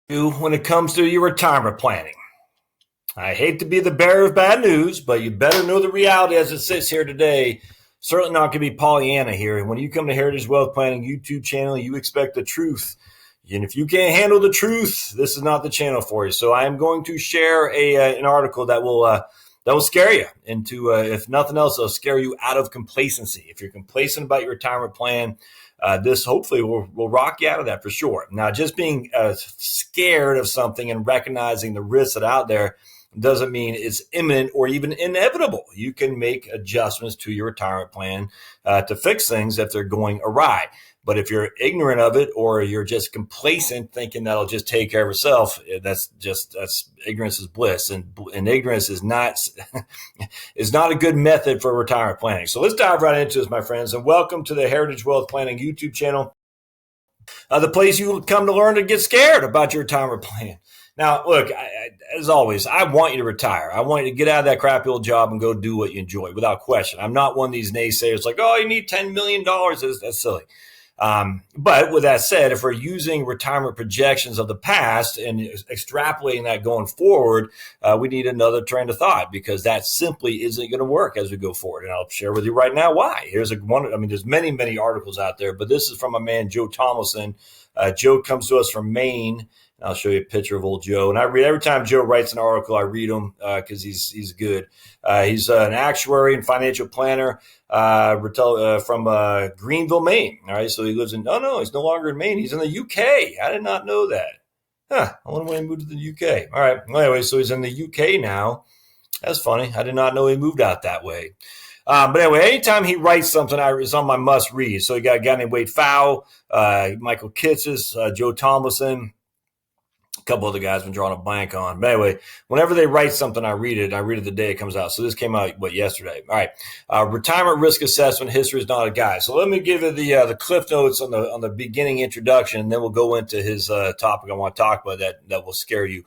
When it comes to your retirement planning. I hate to be the bearer of bad news, but you better know the reality as it sits here today. Certainly not going to be Pollyanna here. And when you come to Heritage Wealth Planning YouTube channel, you expect the truth. And if you can't handle the truth, this is not the channel for you. So I am going to share an article that will scare you into, if nothing else, it'll scare you out of complacency. If you're complacent about your retirement plan, this hopefully will rock you out of that for sure. Now, just being scared of something and recognizing the risks that are out there doesn't mean it's imminent or even inevitable. You can make adjustments to your retirement plan to fix things if they're going awry. But if you're ignorant of it or you're just complacent thinking that'll just take care of itself, that's ignorance is bliss, and ignorance is not is not a good method for retirement planning. So let's dive right into this, my friends, and welcome to the Heritage Wealth Planning YouTube channel, the place you come to learn to get scared about your retirement plan. Now, look, as always, I want you to retire. I want you to get out of that crappy old job and go do what you enjoy, without question. I'm not one of these naysayers like, oh, you need $10 million. That's silly. But with that said, if we're using retirement projections of the past and extrapolating that going forward, we need another train of thought, because that simply isn't going to work as we go forward. And I'll share with you right now why. There's many articles out there, but this is from a man, Joe Tomlinson. Joe comes to us from Maine. I'll show you a picture of old Joe. And I read every time Joe writes an article, I read him because he's good. He's an actuary and financial planner from Greenville, Maine. All right, so he lives he's no longer in Maine. He's in the UK. I did not know that. I wonder when he moved to the UK. All right. Well, anyway, so he's in the UK now. That's funny. I did not know he moved out that way. But anyway, anytime he writes something, it's on my must read. So you got a guy named Wade Pfau, Michael Kitces, Joe Tomlinson. A couple other guys been drawing a blank on. But anyway, whenever they write something, I read it. I read it the day it comes out. So this came out, yesterday? All right. Retirement risk assessment. History is not a guide. So let me give you the cliff notes on the beginning introduction, and then we'll go into his topic I want to talk about that will scare you.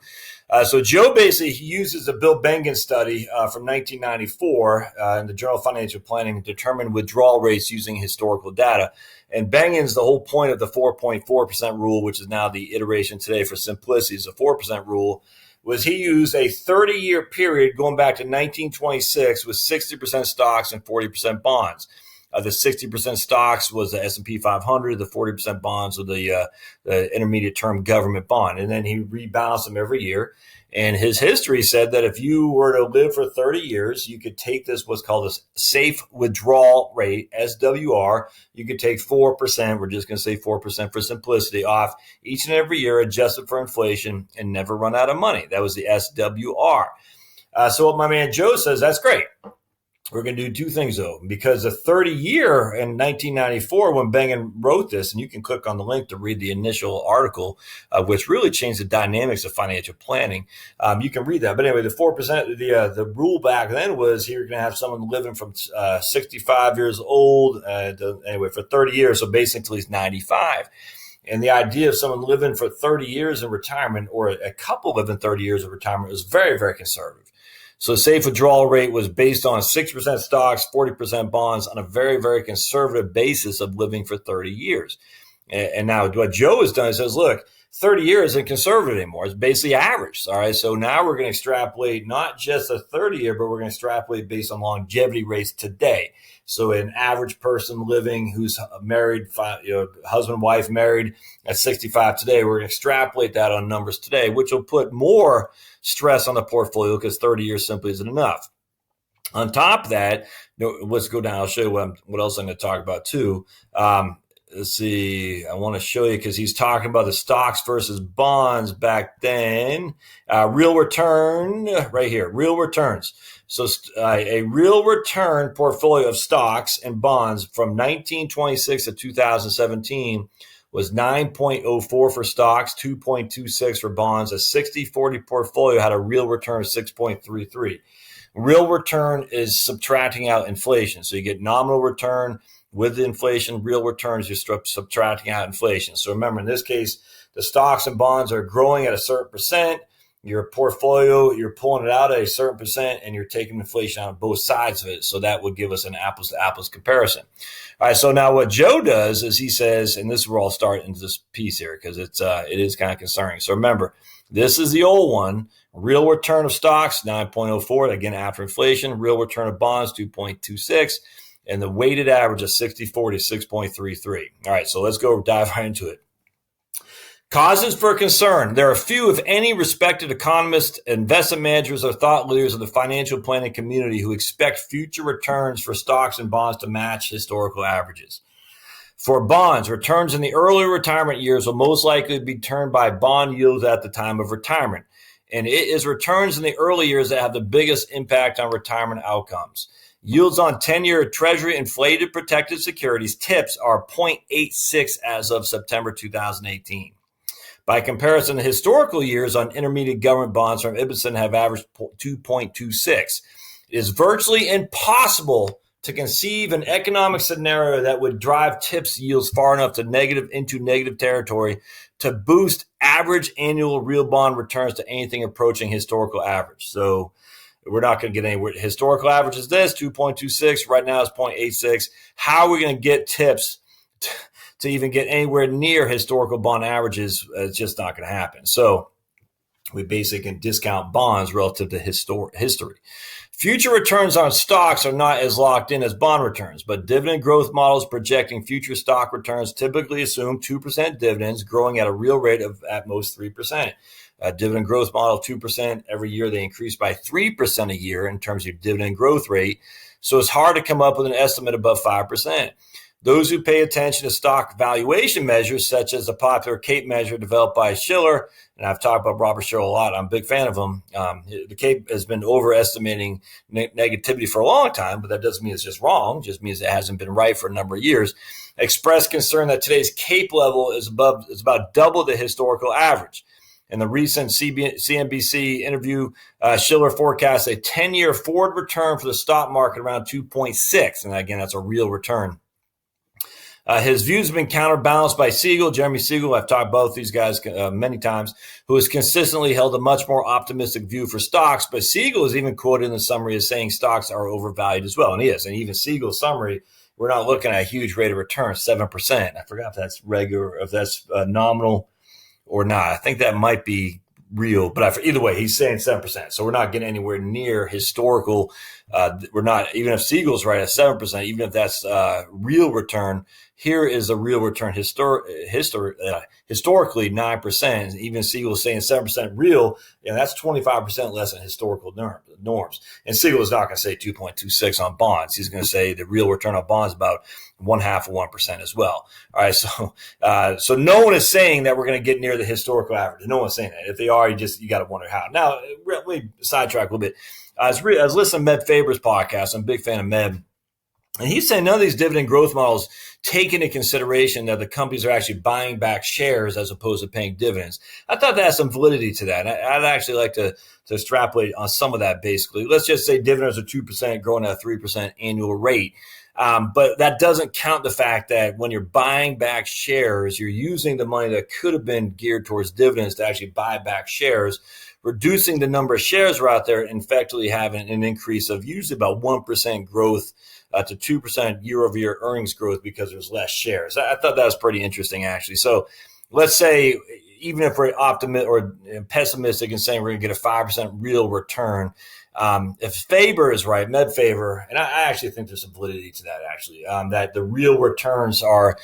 So Joe basically uses a Bill Bengen study from 1994 in the Journal of Financial Planning to determine withdrawal rates using historical data. And Bengen's the whole point of the 4.4% rule, which is now the iteration today for simplicity is the 4% rule, was he used a 30-year period going back to 1926 with 60% stocks and 40% bonds. The 60% stocks was the S&P 500, the 40% bonds were the intermediate term government bond. And then he rebalanced them every year. And his history said that if you were to live for 30 years, you could take this, what's called a safe withdrawal rate, SWR. You could take 4%. We're just going to say 4% for simplicity off each and every year, adjusted for inflation, and never run out of money. That was the SWR. So what my man Joe says, that's great. We're going to do two things, though, because the 30-year in 1994, when Bengen wrote this, and you can click on the link to read the initial article, which really changed the dynamics of financial planning. You can read that. But anyway, the 4%, the rule back then was you're going to have someone living from 65 years old, for 30 years, so basically he's 95. And the idea of someone living for 30 years in retirement, or a couple living 30 years of retirement, was very, very conservative. So safe withdrawal rate was based on 6% stocks, 40% bonds on a very, very conservative basis of living for 30 years. And now what Joe has done is says, look, 30 years isn't conservative anymore. It's basically average. All right. So now we're going to extrapolate not just a 30-year, but we're going to extrapolate based on longevity rates today. So an average person living who's married, husband, wife, married at 65 today, we're going to extrapolate that on numbers today, which will put more stress on the portfolio because 30 years simply isn't enough. On top of that, let's go down. I'll show you what else I'm going to talk about too. Let's see. I want to show you because he's talking about the stocks versus bonds back then. Real return right here. Real returns. So a real return portfolio of stocks and bonds from 1926 to 2017 was 9.04 for stocks, 2.26 for bonds. A 60-40 portfolio had a real return of 6.33. Real return is subtracting out inflation. So you get nominal return with inflation. Real returns, you're subtracting out inflation. So remember, in this case, the stocks and bonds are growing at a certain percent. your portfolio, you're pulling it out at a certain percent and you're taking inflation out on both sides of it. So that would give us an apples to apples comparison. All right. So now what Joe does is he says, and this is where I'll start into this piece here because it is kind of concerning. So remember, this is the old one. Real return of stocks, 9.04. Again, after inflation. Real return of bonds, 2.26. And the weighted average of 60-40, 6.33. All right, so let's go dive right into it. Causes for concern. There are few, if any, respected economists, investment managers, or thought leaders of the financial planning community who expect future returns for stocks and bonds to match historical averages. For bonds, returns in the early retirement years will most likely be determined by bond yields at the time of retirement. And it is returns in the early years that have the biggest impact on retirement outcomes. Yields on 10-year Treasury inflated protected securities TIPS are 0.86 as of September 2018. By comparison, the historical years on intermediate government bonds from Ibsen have averaged 2.26. It is virtually impossible to conceive an economic scenario that would drive TIPS yields far enough to negative territory to boost average annual real bond returns to anything approaching historical average. So we're not going to get anywhere. Historical average is this, 2.26. Right now it's 0.86. How are we going to get TIPS to even get anywhere near historical bond averages? It's just not going to happen. So we basically can discount bonds relative to history. Future returns on stocks are not as locked in as bond returns, but dividend growth models projecting future stock returns typically assume 2% dividends growing at a real rate of at most 3%. Dividend growth model, 2%. Every year they increase by 3% a year in terms of your dividend growth rate. So it's hard to come up with an estimate above 5%. Those who pay attention to stock valuation measures, such as the popular CAPE measure developed by Shiller, and I've talked about Robert Shiller a lot. I'm a big fan of him. The CAPE has been overestimating negativity for a long time, but that doesn't mean it's just wrong. It just means it hasn't been right for a number of years. Expressed concern that today's CAPE level is about double the historical average. In the recent CNBC interview, Shiller forecasts a 10-year forward return for the stock market around 2.6. And again, that's a real return. His views have been counterbalanced by Siegel, Jeremy Siegel. I've talked about these guys many times, who has consistently held a much more optimistic view for stocks. But Siegel is even quoted in the summary as saying stocks are overvalued as well. And he is. And even Siegel's summary, we're not looking at a huge rate of return, 7%. I forgot if that's regular, if that's nominal or not. I think that might be real, but either way, he's saying 7%. So we're not getting anywhere near historical. We're not, even if Siegel's right at 7%, even if that's real return, here is a real return historically 9%. Even Siegel's saying 7% real, and that's 25% less than historical norms. And Siegel is not going to say 2.26 on bonds. He's going to say the real return on bonds is about 0.5% as well. All right, so no one is saying that we're going to get near the historical average. No one's saying that. If they are, you got to wonder how. Now, let me sidetrack a little bit. I was listening to Med Faber's podcast. I'm a big fan of Med. And he's saying none of these dividend growth models take into consideration that the companies are actually buying back shares as opposed to paying dividends. I thought that had some validity to that. And I'd actually like to extrapolate on some of that basically. Let's just say dividends are 2% growing at a 3% annual rate. But that doesn't count the fact that when you're buying back shares, you're using the money that could have been geared towards dividends to actually buy back shares, reducing the number of shares are out there and effectively having an increase of usually about 1% growth to 2% year-over-year earnings growth because there's less shares. I thought that was pretty interesting, actually. So let's say even if we're optimistic or pessimistic and saying we're going to get a 5% real return, if Faber is right, Med Faber, and I actually think there's some validity to that, actually, that the real returns are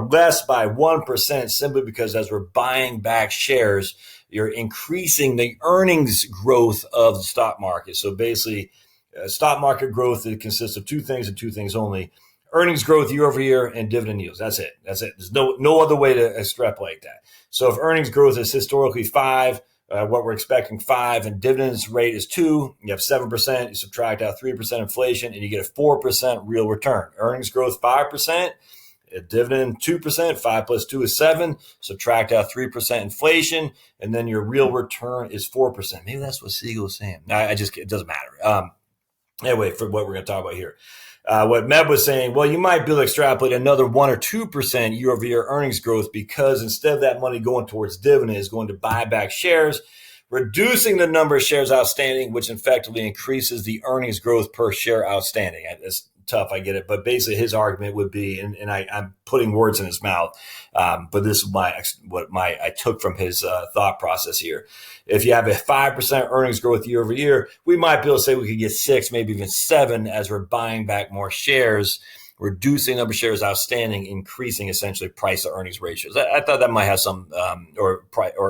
less by 1% simply because as we're buying back shares, you're increasing the earnings growth of the stock market. So basically, stock market growth, it consists of two things and two things only: earnings growth year over year and dividend yields. That's it. There's no other way to extrapolate that. So if earnings growth is historically 5, what we're expecting 5, and dividends rate is 2, you have 7%, you subtract out 3% inflation, and you get a 4% real return. Earnings growth 5%, dividend 2%, 5 plus 2 is 7, subtract out 3% inflation, and then your real return is 4%. Maybe that's what Siegel is saying. It doesn't matter. Anyway, for what we're going to talk about here. What Meb was saying, well, you might be able to extrapolate another 1 or 2% year-over-year earnings growth because instead of that money going towards dividends, going to buy back shares, reducing the number of shares outstanding, which effectively increases the earnings growth per share outstanding. It's tough, I get it, but basically his argument would be, and I'm putting words in his mouth, but this is what I took from his thought process here. If you have a 5% earnings growth year over year, we might be able to say we could get 6, maybe even 7 as we're buying back more shares, reducing the number of shares outstanding, increasing essentially price to earnings ratios. I thought that might have some, or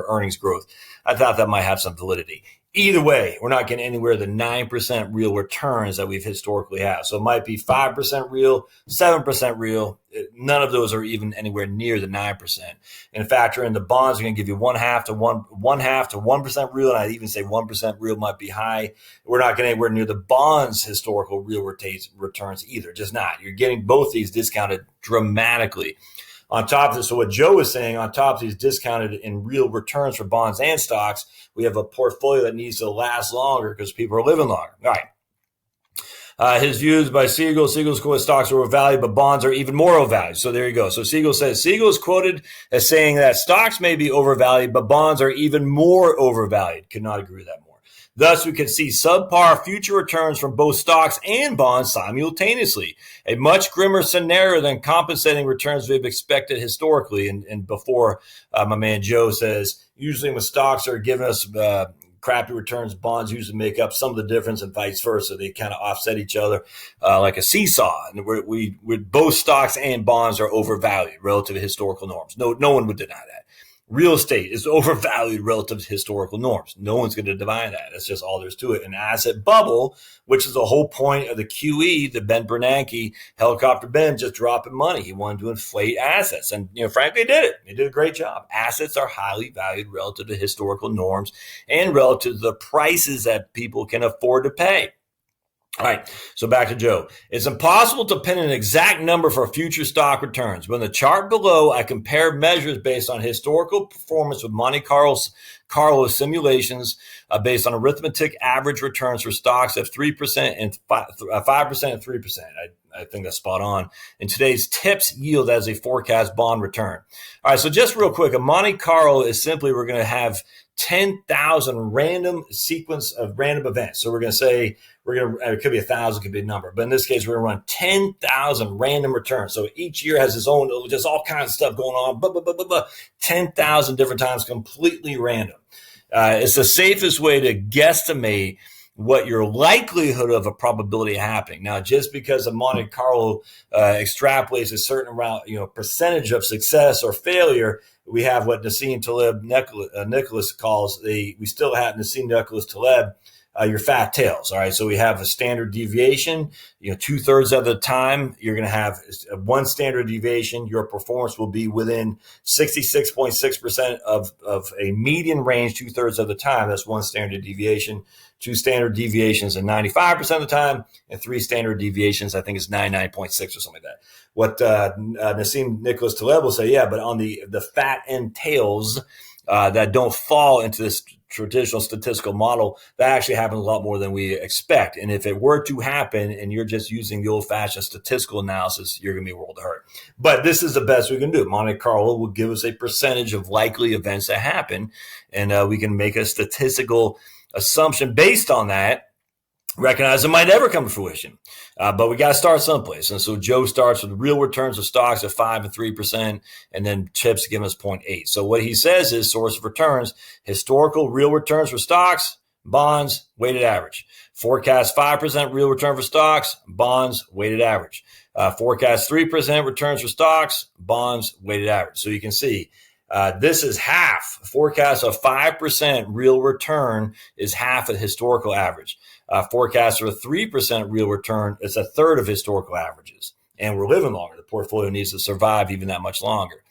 earnings growth. I thought that might have some validity. Either way, we're not getting anywhere the 9% real returns that we've historically had. So it might be 5% real, 7% real. None of those are even anywhere near the 9%. And factor in the bonds, are going to give you 1/2 to 1% real. And I'd even say 1% real might be high. We're not getting anywhere near the bonds historical real returns either. Just not. You're getting both these discounted dramatically. On top of this, so what Joe was saying, on top of these discounted in real returns for bonds and stocks, we have a portfolio that needs to last longer because people are living longer. All right. His views by Siegel. Siegel's quoted stocks are overvalued, but bonds are even more overvalued. So there you go. So Siegel is quoted as saying that stocks may be overvalued, but bonds are even more overvalued. Could not agree with that more. Thus, we could see subpar future returns from both stocks and bonds simultaneously, a much grimmer scenario than compensating returns we've expected historically. And before, my man Joe says, usually when stocks are giving us crappy returns, bonds usually make up some of the difference and vice versa. They kind of offset each other like a seesaw. And we both stocks and bonds are overvalued relative to historical norms. No one would deny that. Real estate is overvalued relative to historical norms. No one's going to deny that. That's just all there's to it. An asset bubble, which is the whole point of the QE, the Ben Bernanke, Helicopter Ben, just dropping money. He wanted to inflate assets. And, frankly, he did it. He did a great job. Assets are highly valued relative to historical norms and relative to the prices that people can afford to pay. All right, so back to Joe. It's impossible to pin an exact number for future stock returns. But in the chart below, I compared measures based on historical performance with Monte Carlo simulations based on arithmetic average returns for stocks of 3% and 5% and 3%. I think that's spot on. And today's tips yield as a forecast bond return. All right, so just real quick, a Monte Carlo is simply we're going to have 10,000 random sequence of random events. So we're going to say it could be 1,000, could be a number, but in this case, we're going to run 10,000 random returns. So each year has its own, just all kinds of stuff going on, 10,000 different times, completely random. It's the safest way to guesstimate what your likelihood of a probability happening. Now, just because a Monte Carlo extrapolates a certain amount, percentage of success or failure, we have what Nassim Taleb Nicholas calls we still have Nassim Nicholas Taleb, your fat tails. All right. So we have a standard deviation, 2/3 of the time, you're going to have one standard deviation. Your performance will be within 66.6% of a median range 2/3 of the time. That's one standard deviation. 2 standard deviations and 95% of the time, and 3 standard deviations, I think it's 99.6 or something like that. What Nassim Nicholas Taleb will say, but on the fat end tails that don't fall into this traditional statistical model, that actually happens a lot more than we expect. And if it were to happen and you're just using the old-fashioned statistical analysis, you're going to be a world of hurt. But this is the best we can do. Monte Carlo will give us a percentage of likely events that happen, and we can make a statistical assumption based on that. Recognize it might never come to fruition, but we got to start someplace. And so Joe starts with real returns of stocks at 5 and 3%, and then tips give us 0.8. So what he says is source of returns, historical real returns for stocks, bonds, weighted average. Forecast 5% real return for stocks, bonds, weighted average. Forecast 3% returns for stocks, bonds, weighted average. So you can see this is half. Forecast of 5% real return is half a historical average. Forecast of a 3% real return is 1/3 of historical averages. And we're living longer. The portfolio needs to survive even that much longer.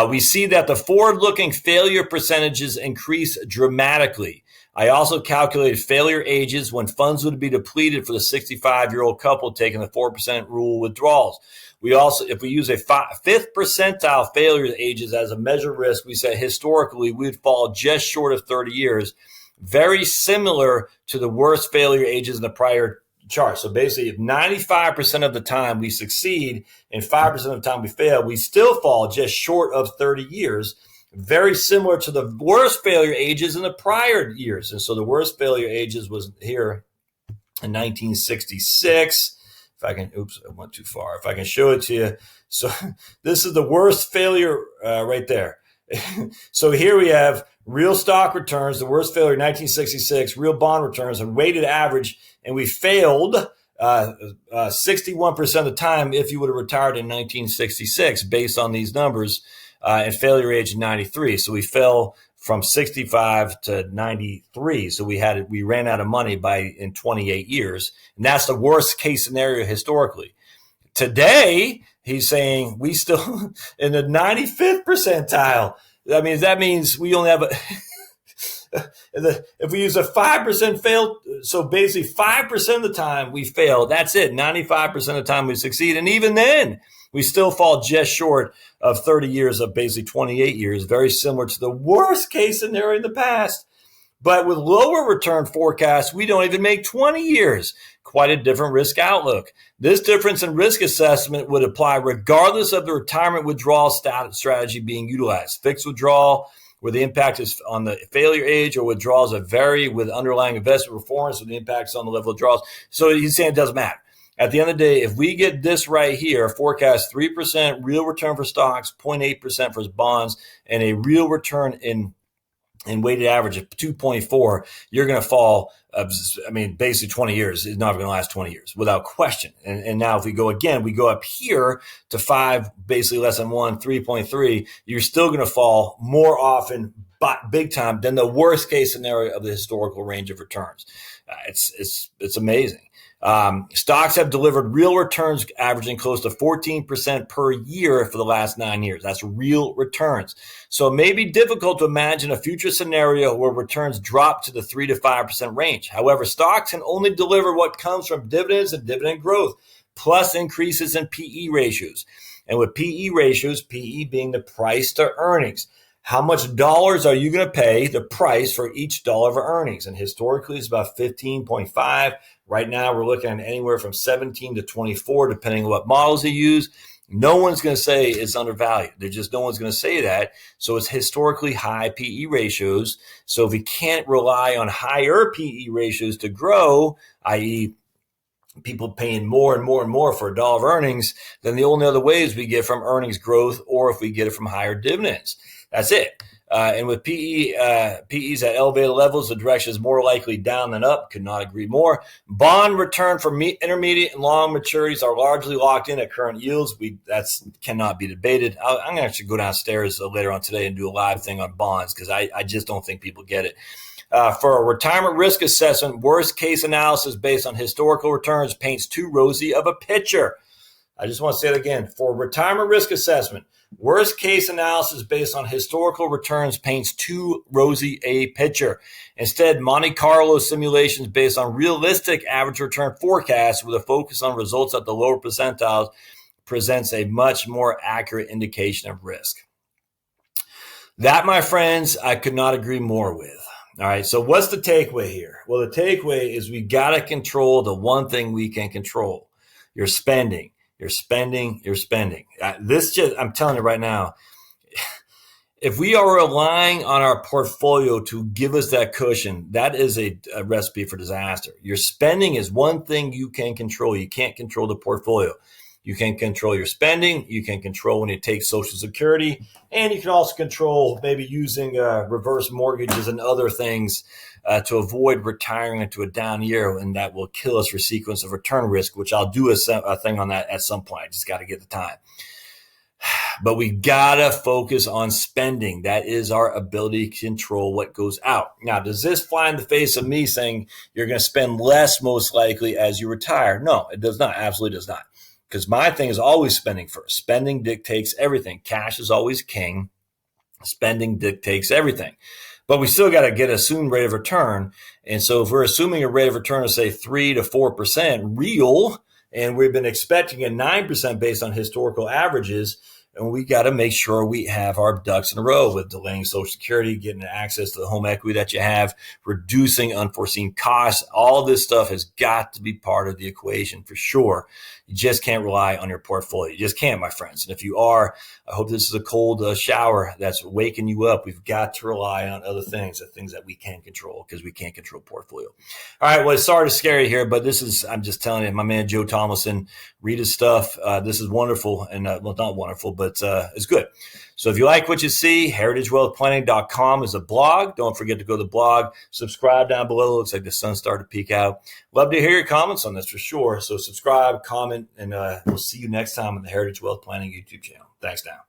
We see that the forward-looking failure percentages increase dramatically. I also calculated failure ages when funds would be depleted for the 65-year-old couple taking the 4% rule withdrawals. We also, if we use a 5th percentile failure ages as a measure of risk, we say historically we'd fall just short of 30 years, very similar to the worst failure ages in the prior chart. So basically, if 95% of the time we succeed and 5% of the time we fail, we still fall just short of 30 years. very similar to the worst failure ages in the prior years. And so the worst failure ages was here in 1966. If I can, oops, I went too far. If I can show it to you. So this is the worst failure right there. So here we have real stock returns, the worst failure in 1966, real bond returns, a weighted average, and we failed 61% of the time if you would have retired in 1966 based on these numbers, and failure age 93. So we fell from 65 to 93. So we ran out of money in 28 years. And that's the worst case scenario historically. Today, he's saying we still in the 95th percentile. That means we only have if we use a 5% fail, so basically 5% of the time we fail. That's it. 95% of the time we succeed. And even then, we still fall just short of 30 years of basically 28 years, very similar to the worst case scenario in the past. But with lower return forecasts, we don't even make 20 years. Quite a different risk outlook. This difference in risk assessment would apply regardless of the retirement withdrawal strategy being utilized. Fixed withdrawal, where the impact is on the failure age, or withdrawals that vary with underlying investment performance, where the impact is on the level of withdrawals. So he's saying it doesn't matter. At the end of the day, if we get this right here, forecast 3% real return for stocks, 0.8% for bonds, and a real return in weighted average of 2.4, you're going to fall. Basically 20 years is not going to last 20 years without question. And now if we go up here to 5, basically less than 1, 3.3, you're still going to fall more often, but big time, than the worst case scenario of the historical range of returns. It's amazing. Stocks have delivered real returns averaging close to 14% per year for the last 9 years. That's real returns. So it may be difficult to imagine a future scenario where returns drop to the 3 to 5% range. However, stocks can only deliver what comes from dividends and dividend growth, plus increases in PE ratios. And with PE ratios, PE being the price to earnings, how much dollars are you going to pay the price for each dollar of earnings? And historically, it's about 15.5. Right now, we're looking at anywhere from 17 to 24, depending on what models they use. No one's going to say it's undervalued. No one's going to say that. So it's historically high PE ratios. So if we can't rely on higher PE ratios to grow, i.e., people paying more and more and more for a dollar of earnings, then the only other ways we get from earnings growth, or if we get it from higher dividends. That's it. And with PEs at elevated levels, the direction is more likely down than up. Could not agree more. Bond return for intermediate and long maturities are largely locked in at current yields. That cannot be debated. I'm going to actually go downstairs later on today and do a live thing on bonds, because I just don't think people get it. For a retirement risk assessment, worst case analysis based on historical returns paints too rosy of a picture. I just want to say it again. For retirement risk assessment, worst case analysis based on historical returns paints too rosy a picture. Instead, Monte Carlo simulations based on realistic average return forecasts with a focus on results at the lower percentiles presents a much more accurate indication of risk. That, my friends, I could not agree more with. All right, so what's the takeaway here? Well, the takeaway is we got to control the one thing we can control: your spending. You're spending. I'm telling you right now, if we are relying on our portfolio to give us that cushion, that is a recipe for disaster. Your spending is one thing you can control. You can't control the portfolio. You can control your spending. You can control when you take Social Security, and you can also control maybe using reverse mortgages and other things to avoid retiring into a down year, and that will kill us for sequence of return risk, which I'll do a thing on that at some point. I just got to get the time. But we got to focus on spending. That is our ability to control what goes out. Now, does this fly in the face of me saying you're going to spend less most likely as you retire? No, it does not. Absolutely does not. Because my thing is always spending first. Spending dictates everything. Cash is always king. Spending dictates everything. But we still got to get an assumed rate of return. And so if we're assuming a rate of return of, say, 3 to 4% real, and we've been expecting a 9% based on historical averages, And we got to make sure we have our ducks in a row with delaying Social Security, getting access to the home equity that you have, reducing unforeseen costs. All this stuff has got to be part of the equation for sure. You just can't rely on your portfolio. You just can't, my friends. And if you are, I hope this is a cold shower that's waking you up. We've got to rely on other things, the things that we can control, because we can't control portfolio. All right. Well, sorry to scare you here, but I'm just telling you, my man, Joe Thomason, read his stuff. This is wonderful. And well, not wonderful, but it's good. So if you like what you see, heritagewealthplanning.com is a blog. Don't forget to go to the blog, subscribe down below. Looks like the sun started to peek out. Love to hear your comments on this for sure. So subscribe, comment, and we'll see you next time on the Heritage Wealth Planning YouTube channel. Thanks now.